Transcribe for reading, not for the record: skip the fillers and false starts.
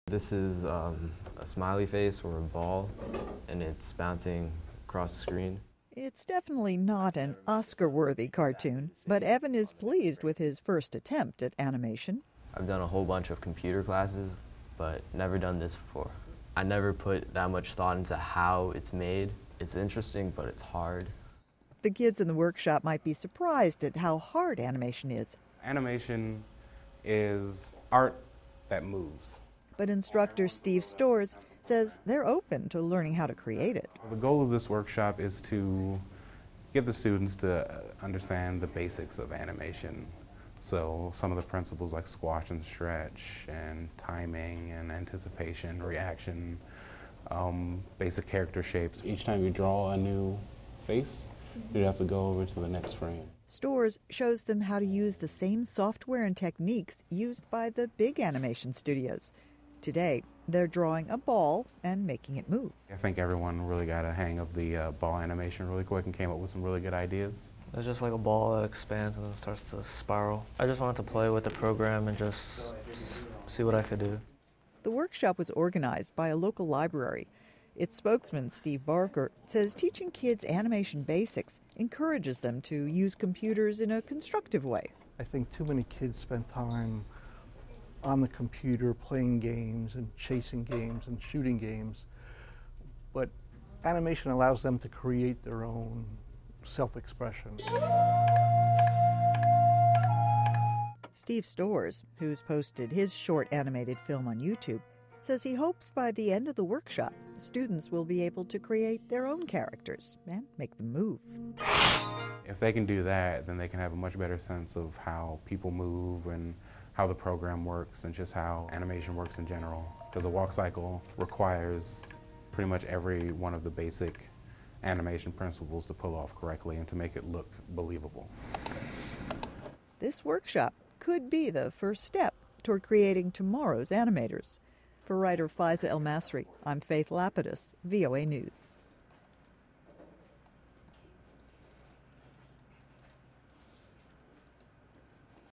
This is a smiley face or a ball, and it's bouncing across the screen. It's definitely not an Oscar-worthy cartoon, but Evan is pleased with his first attempt at animation. I've done a whole bunch of computer classes, but never done this before. I never put that much thought into how it's made. It's interesting, but it's hard. The kids in the workshop might be surprised at how hard animation is. Animation is art that moves. But instructor Steve Storrs says they're open to learning how to create it. The goal of this workshop is to get the students to understand the basics of animation. So some of the principles like squash and stretch and timing and anticipation, reaction, basic character shapes. Each time you draw a new face, you'd have to go over to the next frame. Storrs shows them how to use the same software and techniques used by the big animation studios. Today, they're drawing a ball and making it move. I think everyone really got a hang of the ball animation really quick and came up with some really good ideas. It's just like a ball that expands and then starts to spiral. I just wanted to play with the program and just see what I could do. The workshop was organized by a local library. Its spokesman, Steve Barker, says teaching kids animation basics encourages them to use computers in a constructive way. I think too many kids spend time on the computer playing games and chasing games and shooting games, but animation allows them to create their own self-expression. Steve Storrs, who's posted his short animated film on YouTube, says he hopes by the end of the workshop, students will be able to create their own characters and make them move. If they can do that, then they can have a much better sense of how people move and how the program works and just how animation works in general. Because a walk cycle requires pretty much every one of the basic animation principles to pull off correctly and to make it look believable. This workshop could be the first step toward creating tomorrow's animators. For writer Faiza Elmasry, I'm Faith Lapidus, VOA News.